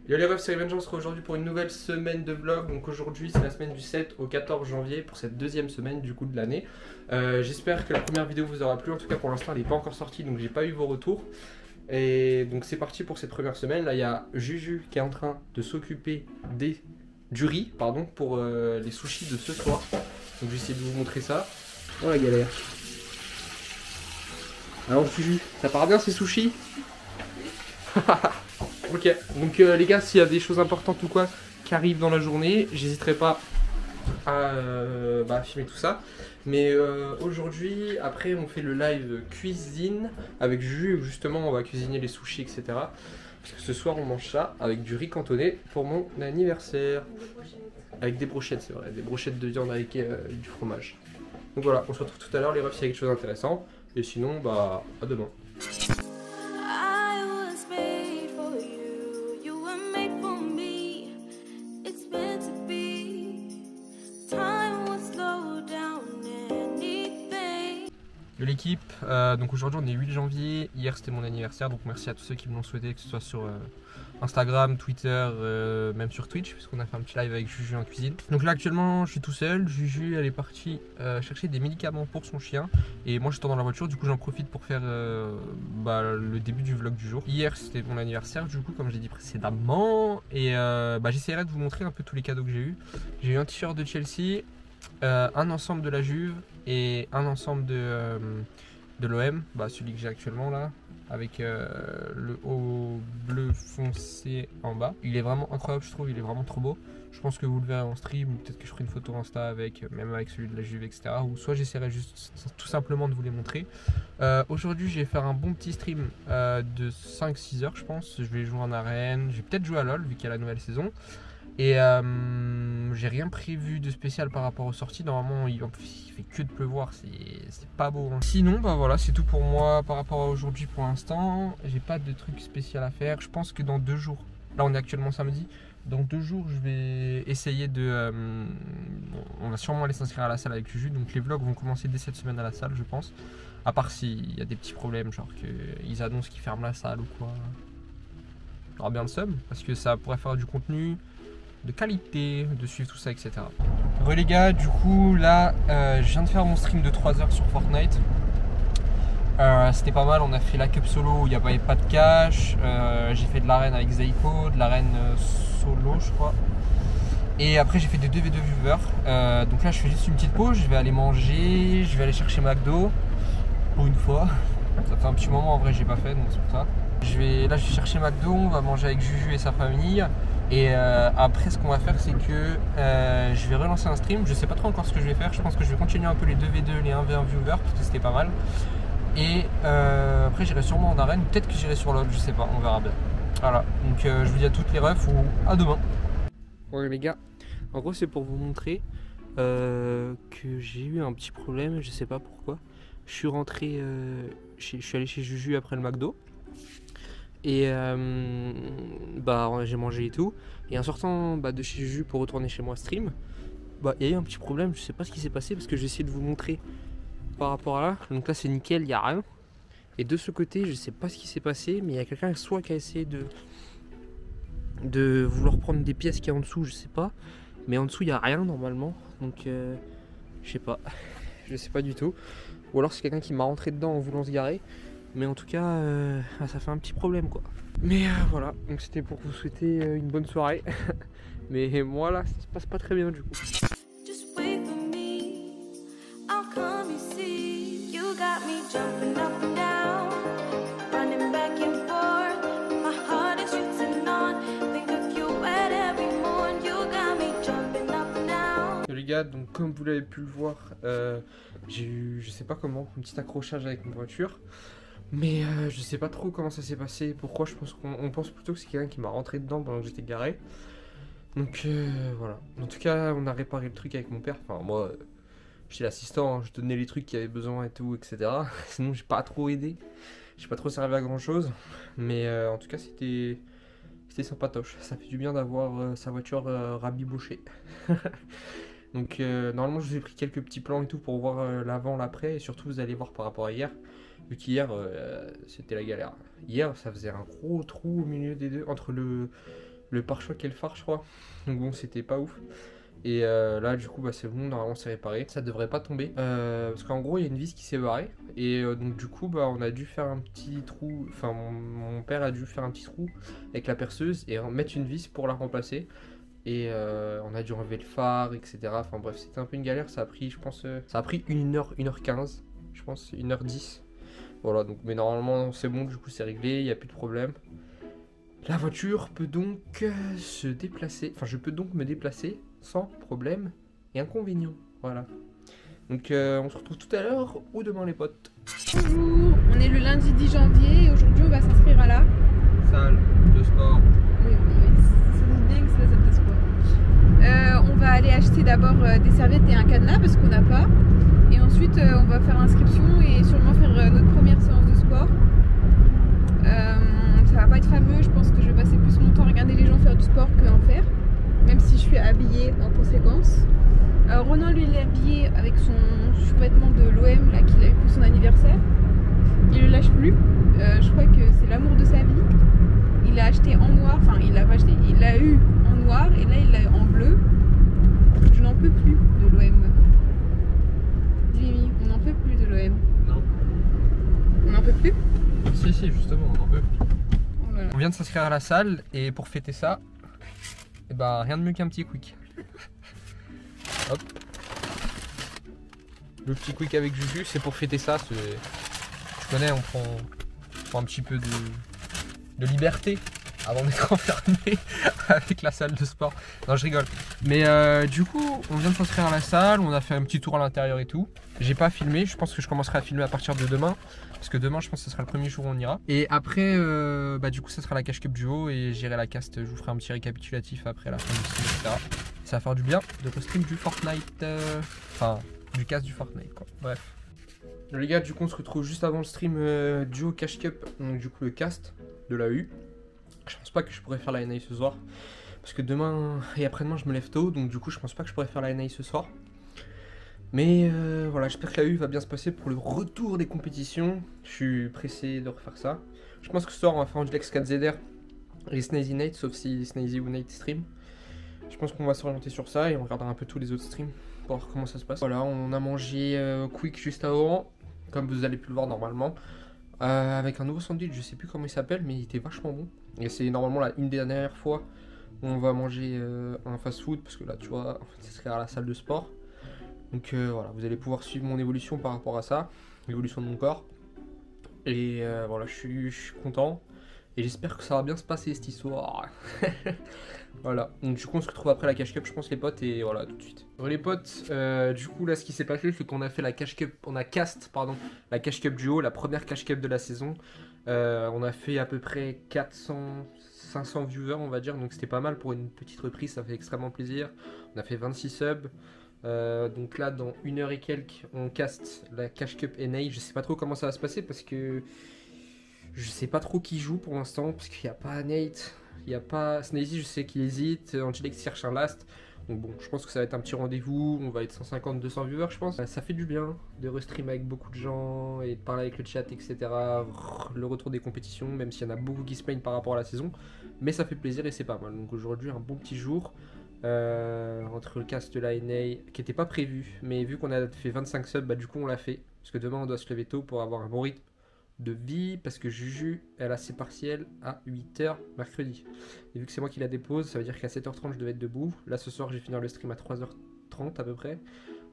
Yo les refs, c'est Revenge, on se retrouve aujourd'hui pour une nouvelle semaine de vlog. Donc aujourd'hui c'est la semaine du 7 au 14 janvier pour cette deuxième semaine du coup de l'année. J'espère que la première vidéo vous aura plu, en tout cas pour l'instant elle n'est pas encore sortie donc j'ai pas eu vos retours. Et donc c'est parti pour cette première semaine. Là il y a Juju qui est en train de s'occuper du riz pour les sushis de ce soir. Donc j'ai essayé de vous montrer ça. Oh la galère. Alors Juju, ça part bien ces sushis? Ok, donc les gars, s'il y a des choses importantes ou quoi qui arrivent dans la journée, j'hésiterai pas à filmer tout ça. Mais aujourd'hui, après, on fait le live cuisine avec Juju où justement on va cuisiner les sushis, etc. Parce que ce soir, on mange ça avec du riz cantonné pour mon anniversaire. Avec des brochettes, c'est vrai, des brochettes de viande avec du fromage. Donc voilà, on se retrouve tout à l'heure, les refs, s'il y a quelque chose d'intéressant. Et sinon, bah, à demain. De l'équipe, donc aujourd'hui on est 8 janvier, hier c'était mon anniversaire, donc merci à tous ceux qui me l'ont souhaité, que ce soit sur Instagram, Twitter, même sur Twitch, puisqu'on a fait un petit live avec Juju en cuisine. Donc là actuellement je suis tout seul, Juju elle est partie chercher des médicaments pour son chien, et moi j'étais dans la voiture, du coup j'en profite pour faire le début du vlog du jour. Hier c'était mon anniversaire, du coup comme je l'ai dit précédemment, et j'essaierai de vous montrer un peu tous les cadeaux que j'ai eu. J'ai eu un t-shirt de Chelsea, un ensemble de la Juve et un ensemble de l'OM, celui que j'ai actuellement là, avec le haut bleu foncé en bas. Il est vraiment incroyable, je trouve, il est vraiment trop beau. Je pense que vous le verrez en stream, ou peut-être que je ferai une photo Insta avec, même avec celui de la Juve, etc. Ou soit j'essaierai juste tout simplement de vous les montrer. Aujourd'hui, je vais faire un bon petit stream de 5-6 heures, je pense. Je vais jouer en arène, je vais peut-être jouer à LoL, vu qu'il y a la nouvelle saison. Et j'ai rien prévu de spécial par rapport aux sorties. Normalement il fait que de pleuvoir, c'est pas beau hein. Sinon voilà, c'est tout pour moi par rapport à aujourd'hui pour l'instant. J'ai pas de truc spécial à faire. Je pense que dans 2 jours, là on est actuellement samedi, dans 2 jours je vais essayer de on va sûrement aller s'inscrire à la salle avec Juju. Donc les vlogs vont commencer dès cette semaine à la salle, je pense. À part s'il y a des petits problèmes, genre qu'ils annoncent qu'ils ferment la salle ou quoi. J'aurai bien le seum, parce que ça pourrait faire du contenu de qualité, de suivre tout ça, etc. Les gars, du coup là je viens de faire mon stream de 3 heures sur Fortnite. C'était pas mal, on a fait la cup solo où il n'y avait pas de cash. J'ai fait de l'arène avec Zeiko, de l'arène solo je crois. Et après j'ai fait des 2v2 viewers. Donc là je fais juste une petite pause, je vais aller manger, je vais aller chercher McDo pour une fois. Ça fait un petit moment en vrai j'ai pas fait, donc c'est pour ça. Là je vais chercher McDo, on va manger avec Juju et sa famille. Et après ce qu'on va faire c'est que je vais relancer un stream. Je sais pas trop encore ce que je vais faire. Je pense que je vais continuer un peu les 2v2, les 1v1 viewers parce que c'était pas mal. Et après j'irai sûrement en arène. Peut-être que j'irai sur LoL, je sais pas, on verra bien. Voilà, donc je vous dis à toutes les refs ou à demain. Ouais les gars, en gros c'est pour vous montrer que j'ai eu un petit problème, je sais pas pourquoi. Je suis rentré, je suis allé chez Juju après le McDo. Et j'ai mangé et tout. Et en sortant de chez Juju pour retourner chez moi stream, il y a eu un petit problème, je sais pas ce qui s'est passé parce que j'ai essayé de vous montrer par rapport à là. Donc là c'est nickel, il n'y a rien. Et de ce côté je sais pas ce qui s'est passé, mais il y a quelqu'un soit qui a essayé de vouloir prendre des pièces qui est en dessous, je sais pas. Mais en dessous il n'y a rien normalement. Donc je sais pas. Je sais pas du tout. Ou alors c'est quelqu'un qui m'a rentré dedans en voulant se garer. Mais en tout cas, ça fait un petit problème quoi. Mais voilà, donc c'était pour vous souhaiter une bonne soirée. Mais moi là, ça se passe pas très bien du coup. Les gars, donc comme vous l'avez pu le voir, j'ai eu, je sais pas comment, un petit accrochage avec ma voiture. Mais je sais pas trop comment ça s'est passé, pourquoi. Je pense qu'on pense plutôt que c'est quelqu'un qui m'a rentré dedans pendant que j'étais garé. Donc voilà. En tout cas, on a réparé le truc avec mon père. Enfin, moi, j'étais l'assistant, hein. Je donnais les trucs qui avaient besoin et tout, etc. Sinon, j'ai pas trop aidé. J'ai pas trop servi à grand chose. Mais en tout cas, c'était sympatoche. Ça fait du bien d'avoir sa voiture rabibochée. Donc normalement, je vous ai pris quelques petits plans et tout pour voir l'avant, l'après. Et surtout, vous allez voir par rapport à hier. Vu qu'hier, c'était la galère. Hier, ça faisait un gros trou au milieu des deux, entre le pare-choc et le phare, je crois. Donc bon, c'était pas ouf. Et là, du coup, bah, c'est bon, normalement c'est réparé. Ça devrait pas tomber. Parce qu'en gros, il y a une vis qui s'est barrée. Et donc, du coup, bah, on a dû faire un petit trou. Enfin, mon père a dû faire un petit trou avec la perceuse et mettre une vis pour la remplacer. Et on a dû enlever le phare, etc. Enfin bref, c'était un peu une galère. Ça a pris, je pense, ça a pris 1h, 1h15. Je pense, 1h10. Voilà, donc, mais normalement, c'est bon, du coup, c'est réglé. Il n'y a plus de problème. La voiture peut donc se déplacer. Enfin, je peux donc me déplacer sans problème et inconvénient. Voilà. Donc, on se retrouve tout à l'heure ou demain, les potes. Bonjour, on est le lundi 10 janvier et aujourd'hui on va s'inscrire à la salle de sport. Oui, c'est bien que c'est la salle de sport. On va aller acheter d'abord des serviettes et un cadenas parce qu'on n'a pas. Et ensuite on va faire l'inscription et sûrement faire notre première séance de sport. Ça va pas être fameux, je pense que je vais passer plus mon temps à regarder les gens faire du sport qu'en faire. Même si je suis habillée en conséquence. Ronan lui il est habillé avec son survêtement de l'OM là qu'il a eu pour son anniversaire. Il le lâche plus. Je crois que c'est l'amour de sa vie. Il l'a acheté en noir, enfin il l'a pas acheté, il l'a eu en noir et là il l'a en bleu. Je n'en peux plus de l'OM. Jimmy, on n'en peut plus de l'OM. Non. On n'en peut plus? Si, justement, on en peut plus. Oh là là. On vient de s'inscrire à la salle et pour fêter ça, et bah rien de mieux qu'un petit quick. Hop. Le petit quick avec Juju, c'est pour fêter ça. Tu connais, on prend un petit peu de liberté avant d'être enfermé avec la salle de sport. Non, je rigole. Mais du coup, on vient de s'inscrire à la salle, on a fait un petit tour à l'intérieur et tout. J'ai pas filmé, je pense que je commencerai à filmer à partir de demain. Parce que demain, je pense que ce sera le premier jour où on ira. Et après, bah, du coup, ça sera la cash cup duo et j'irai la cast. Je vous ferai un petit récapitulatif après la fin du stream, etc. Ça va faire du bien de restream du Fortnite. Enfin, du cast du Fortnite, quoi. Bref. Les gars, du coup, on se retrouve juste avant le stream duo cash cup. Donc, du coup, le cast de la U. Je pense pas que je pourrais faire la NA ce soir. Parce que demain et après-demain, je me lève tôt. Donc, du coup, je pense pas que je pourrais faire la NA ce soir. Mais voilà, j'espère que la U va bien se passer pour le retour des compétitions. Je suis pressé de refaire ça. Je pense que ce soir, on va faire Angelex 4ZR et Snazy Nate, sauf si Snazy ou Nate stream. Je pense qu'on va s'orienter sur ça et on regardera un peu tous les autres streams pour voir comment ça se passe. Voilà, on a mangé quick juste avant, comme vous allez pu le voir normalement. Avec un nouveau sandwich, je sais plus comment il s'appelle, mais il était vachement bon. Et c'est normalement une des dernières fois où on va manger un fast food, parce que là, tu vois, ça serait à la salle de sport. Donc voilà, vous allez pouvoir suivre mon évolution par rapport à ça, l'évolution de mon corps. Et voilà, je suis content. Et j'espère que ça va bien se passer cette histoire. Voilà, donc du coup on se retrouve après la cash cup, je pense les potes, et voilà, tout de suite. Bon, les potes, du coup là ce qui s'est passé, c'est qu'on a fait la cash cup, on a cast, pardon, la cash cup duo, la première cash cup de la saison. On a fait à peu près 500 viewers on va dire, donc c'était pas mal pour une petite reprise, ça fait extrêmement plaisir. On a fait 26 subs. Donc là dans 1h et quelques on cast la cash cup NA. Je sais pas trop comment ça va se passer parce que je sais pas trop qui joue pour l'instant, parce qu'il n'y a pas Nate, il n'y a pas Snazy, je sais qu'il hésite, Angelex cherche un last. Donc bon, je pense que ça va être un petit rendez-vous, on va être 150-200 viewers je pense. Ça fait du bien de restream avec beaucoup de gens et de parler avec le chat, etc. Le retour des compétitions, même s'il y en a beaucoup qui se plaignent par rapport à la saison. Mais ça fait plaisir et c'est pas mal. Donc aujourd'hui un bon petit jour. Entre le cast de la NA qui n'était pas prévu, mais vu qu'on a fait 25 subs, bah du coup on l'a fait. Parce que demain on doit se lever tôt pour avoir un bon rythme de vie, parce que Juju elle a ses partiels à 8h mercredi. Et vu que c'est moi qui la dépose, ça veut dire qu'à 7h30 je devais être debout. Là ce soir je vais finir le stream à 3h30 à peu près.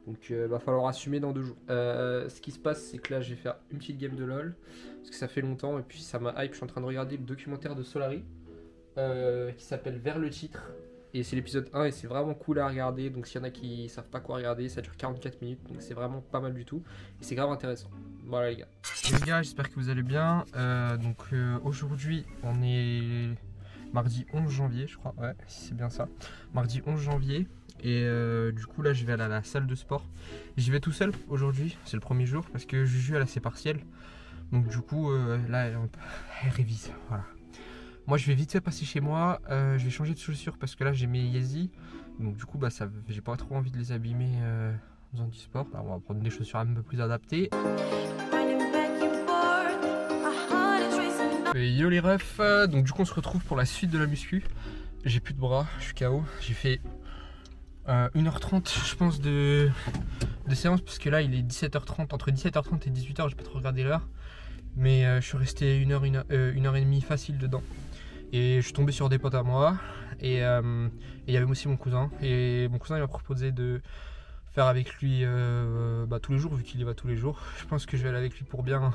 Donc va falloir assumer dans 2 jours. Ce qui se passe c'est que là je vais faire une petite game de LOL. Parce que ça fait longtemps et puis ça m'a hype. Je suis en train de regarder le documentaire de Solary qui s'appelle Vers le titre. Et c'est l'épisode 1 et c'est vraiment cool à regarder. Donc s'il y en a qui savent pas quoi regarder, ça dure 44 minutes. Donc c'est vraiment pas mal du tout. Et c'est grave intéressant. Voilà les gars. Les gars, j'espère que vous allez bien. Aujourd'hui, on est mardi 11 janvier, je crois. Ouais, si c'est bien ça. Mardi 11 janvier. Et du coup là, je vais aller à la salle de sport. J'y vais tout seul aujourd'hui. C'est le premier jour parce que Juju elle a ses partiels. Donc du coup, là, elle révise. Voilà. Moi je vais vite fait passer chez moi, je vais changer de chaussures parce que là j'ai mes Yeezy. Donc du coup bah j'ai pas trop envie de les abîmer en faisant du sport. Alors, on va prendre des chaussures un peu plus adaptées. Yo les refs, donc du coup on se retrouve pour la suite de la muscu. j'ai plus de bras, je suis KO. J'ai fait 1h30 je pense de séance, parce que là il est 17h30, entre 17h30 et 18h, j'ai pas trop regardé l'heure. Mais je suis resté une heure et demie facile dedans. Et je suis tombé sur des potes à moi. Et il y avait aussi mon cousin. Et mon cousin il m'a proposé de faire avec lui tous les jours, vu qu'il y va tous les jours. Je pense que je vais aller avec lui pour bien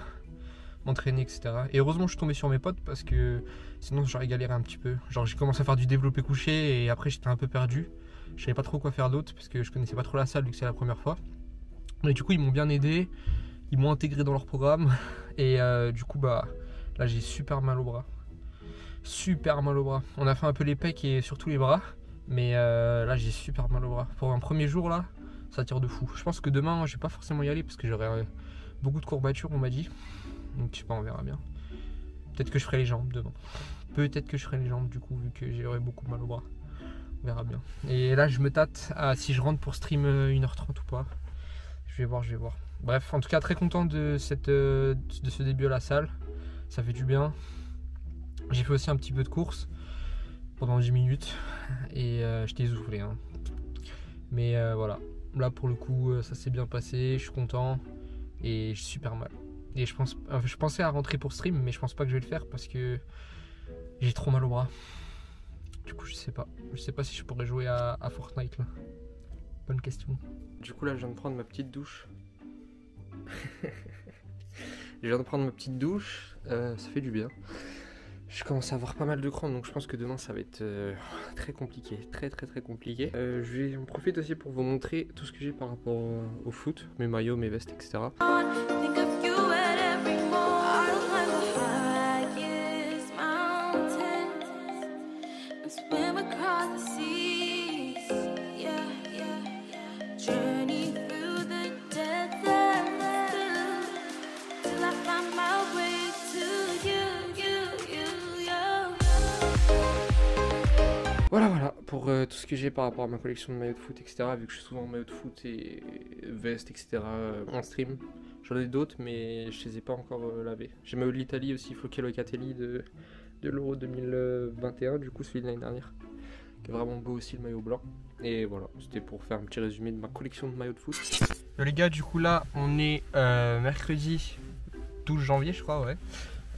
m'entraîner, etc. Et heureusement je suis tombé sur mes potes, parce que sinon j'aurais galéré un petit peu. Genre j'ai commencé à faire du développé couché et après j'étais un peu perdu. Je savais pas trop quoi faire d'autre, parce que je connaissais pas trop la salle vu que c'est la première fois. Et du coup ils m'ont bien aidé. Ils m'ont intégré dans leur programme. Et du coup là j'ai super mal au bras. Super mal au bras. On a fait un peu les pecs et surtout les bras. Mais là j'ai super mal au bras. Pour un premier jour là, ça tire de fou. Je pense que demain je vais pas forcément y aller, parce que j'aurai beaucoup de courbatures, on m'a dit. Donc je sais pas, on verra bien. Peut-être que je ferai les jambes demain. Peut-être que je ferai les jambes du coup, vu que j'aurai beaucoup mal au bras. On verra bien. Et là je me tâte à si je rentre pour stream 1h30 ou pas. Je vais voir. Bref, en tout cas très content de ce début à la salle. Ça fait du bien. J'ai fait aussi un petit peu de course pendant 10 minutes. Et j'étais essoufflé. Hein. Mais voilà. Là pour le coup ça s'est bien passé. Je suis content. Et j'ai super mal. Et je pensais à rentrer pour stream, mais je pense pas que je vais le faire, parce que j'ai trop mal au bras. Du coup je sais pas. Je sais pas si je pourrais jouer à Fortnite là. Bonne question. Du coup là je viens de prendre ma petite douche. Je viens de prendre ma petite douche, ça fait du bien. Je commence à avoir pas mal de crampes, donc je pense que demain ça va être très compliqué, très compliqué. Je vais en profiter aussi pour vous montrer tout ce que j'ai par rapport au foot, mes maillots, mes vestes, etc. Voilà pour tout ce que j'ai par rapport à ma collection de maillots de foot, etc. Vu que je suis souvent en maillot de foot et veste, etc. En stream. J'en ai d'autres, mais je les ai pas encore lavés. J'ai maillot de l'Italie aussi, Floquet Locatelli de l'Euro 2021, du coup celui de l'année dernière. Qui est vraiment beau aussi, le maillot blanc. Et voilà, c'était pour faire un petit résumé de ma collection de maillots de foot. Les gars, du coup là, on est mercredi 12 janvier, je crois, ouais.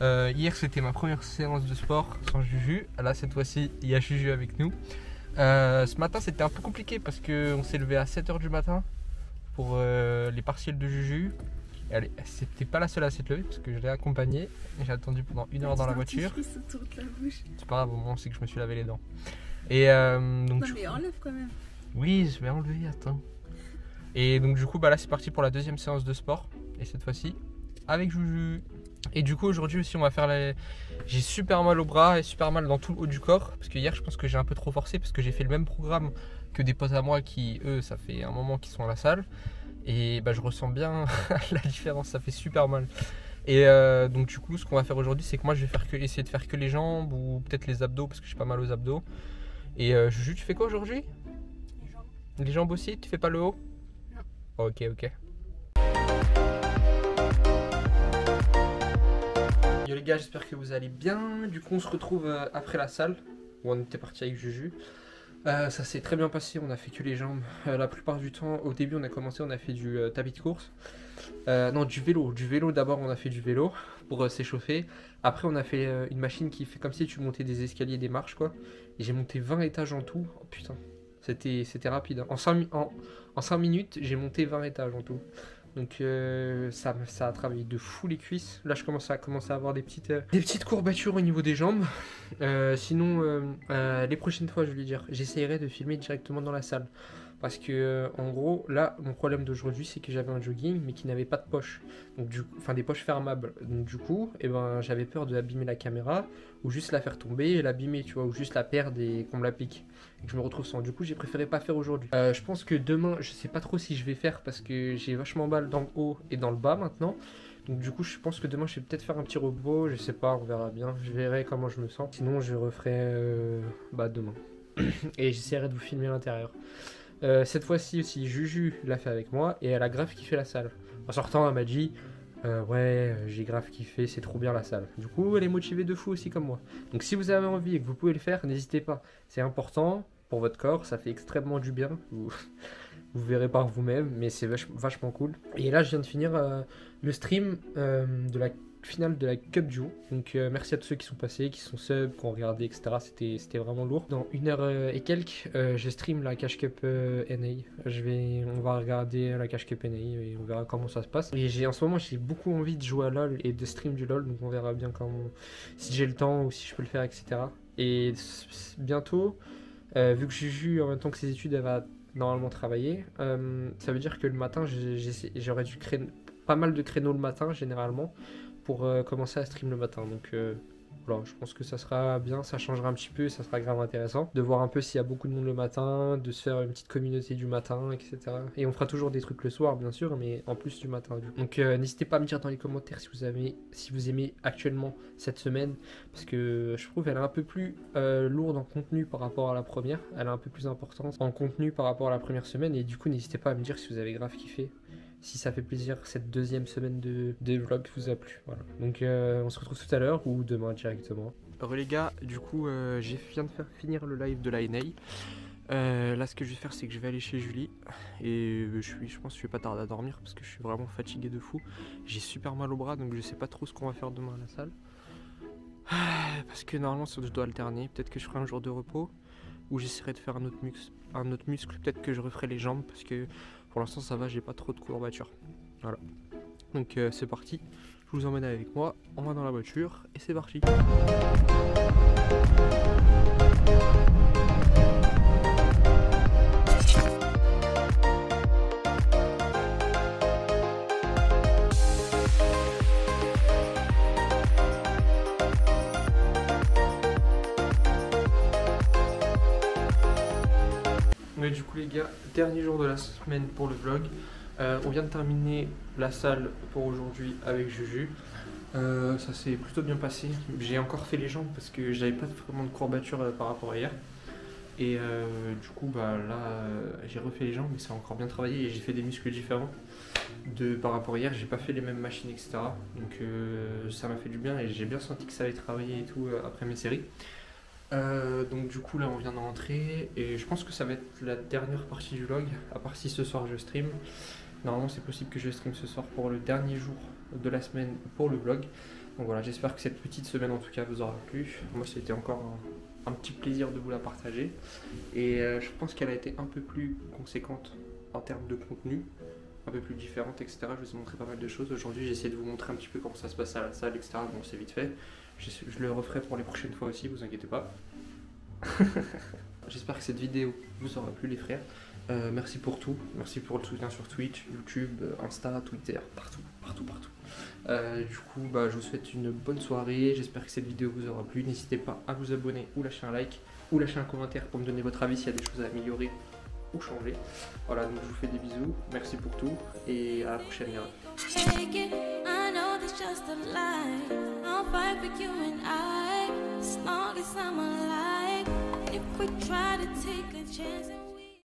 Hier c'était ma première séance de sport sans Juju. Là cette fois-ci il y a Juju avec nous. Ce matin c'était un peu compliqué, parce qu'on s'est levé à 7h du matin pour les partiels de Juju. C'était pas la seule à s'être levée, parce que je l'ai accompagnée. J'ai attendu pendant 1 heure dans la voiture. C'est pas grave, au moins c'est que je me suis lavé les dents. Et donc, non mais enlève quand même. Oui, je vais enlever, attends. Et donc du coup là c'est parti pour la deuxième séance de sport. Et cette fois-ci avec Juju. Et du coup aujourd'hui aussi on va faire j'ai super mal au bras et super mal dans tout le haut du corps, parce que hier je pense que j'ai un peu trop forcé, parce que j'ai fait le même programme que des potes à moi qui eux ça fait un moment qu'ils sont à la salle. Et je ressens bien la différence, ça fait super mal. Et donc du coup ce qu'on va faire aujourd'hui, c'est que moi je vais essayer de faire que les jambes, ou peut-être les abdos, parce que j'ai pas mal aux abdos. Et Juju, tu fais quoi aujourd'hui? Les jambes. Les jambes aussi? Tu fais pas le haut? Non. Ok. Yo les gars, j'espère que vous allez bien. Du coup on se retrouve après la salle où on était parti avec Juju. Ça s'est très bien passé, on a fait que les jambes. La plupart du temps, au début on a fait du tapis de course. Non, du vélo. Du vélo d'abord, on a fait du vélo pour s'échauffer. Après on a fait une machine qui fait comme si tu montais des escaliers, des marches quoi. Et j'ai monté 20 étages en tout. Oh putain, c'était rapide. En 5 minutes, j'ai monté 20 étages en tout. Donc ça a travaillé de fou les cuisses. Là je commence à avoir des petites courbatures au niveau des jambes. Sinon les prochaines fois je vais dire, j'essaierai de filmer directement dans la salle. Parce que en gros là mon problème d'aujourd'hui c'est que j'avais un jogging mais qui n'avait pas de poche. Donc des poches fermables. Donc du coup j'avais peur de abîmer la caméra, ou juste la faire tomber et l'abîmer, tu vois, ou juste la perdre et qu'on me la pique et que je me retrouve sans. Du coup j'ai préféré pas faire aujourd'hui. Je pense que demain je sais pas trop si je vais faire, parce que j'ai vachement mal dans le haut et dans le bas maintenant. Donc du coup je pense que demain je vais peut-être faire un petit repos, je sais pas, on verra bien, je verrai comment je me sens. Sinon je referai demain. Et j'essaierai de vous filmer l'intérieur. Cette fois-ci aussi Juju l'a fait avec moi, et elle a grave kiffé la salle. En sortant elle m'a dit Ouais, j'ai grave kiffé, c'est trop bien la salle. Du coup, elle est motivée de fou aussi comme moi. Donc si vous avez envie et que vous pouvez le faire, n'hésitez pas. C'est important pour votre corps, ça fait extrêmement du bien. Vous verrez par vous-même, mais c'est vachement cool. Et là, je viens de finir le stream de la finale de la Cup Duo. Donc merci à tous ceux qui sont passés, qui sont sub, qui ont regardé, etc. C'était vraiment lourd. Dans 1 heure et quelques, je stream la Cash Cup NA. On va regarder la Cash Cup NA et on verra comment ça se passe. Et en ce moment, j'ai beaucoup envie de jouer à LoL et de stream du LoL. Donc on verra bien si j'ai le temps ou si je peux le faire, etc. Et bientôt, vu que Juju, en même temps que ses études, elle va normalement travailler, ça veut dire que le matin, j'aurais dû créer pas mal de créneaux le matin, généralement, pour commencer à stream le matin. Donc voilà, je pense que ça sera bien, ça changera un petit peu, ça sera grave intéressant de voir un peu s'il y a beaucoup de monde le matin, de se faire une petite communauté du matin, etc. Et on fera toujours des trucs le soir, bien sûr, mais en plus du matin. Donc n'hésitez pas à me dire dans les commentaires si vous aimez actuellement cette semaine, parce que je trouve qu'elle est un peu plus lourde en contenu par rapport à la première, elle a un peu plus d'importance en contenu par rapport à la première semaine, et du coup n'hésitez pas à me dire si vous avez grave kiffé. Si ça fait plaisir, cette deuxième semaine de vlog vous a plu. Voilà. Donc on se retrouve tout à l'heure ou demain directement. Alors les gars, du coup je viens de faire finir le live de la NA. Là ce que je vais faire, c'est que je vais aller chez Julie. Et je pense que je vais pas tarder à dormir parce que je suis vraiment fatigué de fou. J'ai super mal au bras, donc je sais pas trop ce qu'on va faire demain à la salle. Parce que normalement je dois alterner. Peut-être que je ferai un jour de repos, ou j'essaierai de faire un autre muscle. Peut-être que je referai les jambes parce que pour l'instant ça va, j'ai pas trop de courbatures. Voilà. Donc c'est parti. Je vous emmène avec moi, on va dans la voiture et c'est parti. Mais du coup les gars, dernier jour de la semaine pour le vlog. On vient de terminer la salle pour aujourd'hui avec Juju. Ça s'est plutôt bien passé. J'ai encore fait les jambes parce que j'avais pas vraiment de courbature par rapport à hier. Et du coup bah là j'ai refait les jambes, mais ça a encore bien travaillé et j'ai fait des muscles différents par rapport à hier. J'ai pas fait les mêmes machines, etc. Donc ça m'a fait du bien et j'ai bien senti que ça allait travailler et tout après mes séries. Donc du coup là on vient de rentrer et je pense que ça va être la dernière partie du vlog, à part si ce soir je stream. Normalement c'est possible que je stream ce soir pour le dernier jour de la semaine pour le vlog. Donc voilà, j'espère que cette petite semaine en tout cas vous aura plu. Moi c'était encore un petit plaisir de vous la partager. Et je pense qu'elle a été un peu plus conséquente en termes de contenu, un peu plus différente, etc. Je vous ai montré pas mal de choses. Aujourd'hui j'ai essayé de vous montrer un petit peu comment ça se passe à la salle, etc. Bon c'est vite fait. Je le referai pour les prochaines fois aussi, vous inquiétez pas. J'espère que cette vidéo vous aura plu les frères. Merci pour tout, merci pour le soutien sur Twitch, YouTube, Insta, Twitter, partout. Du coup bah, je vous souhaite une bonne soirée, j'espère que cette vidéo vous aura plu. N'hésitez pas à vous abonner ou lâcher un like ou lâcher un commentaire pour me donner votre avis s'il y a des choses à améliorer ou changer. Voilà, donc je vous fais des bisous, merci pour tout et à la prochaine les gars. Just a lie. I'll fight for you and I, as long as I'm alive. If we try to take a chance.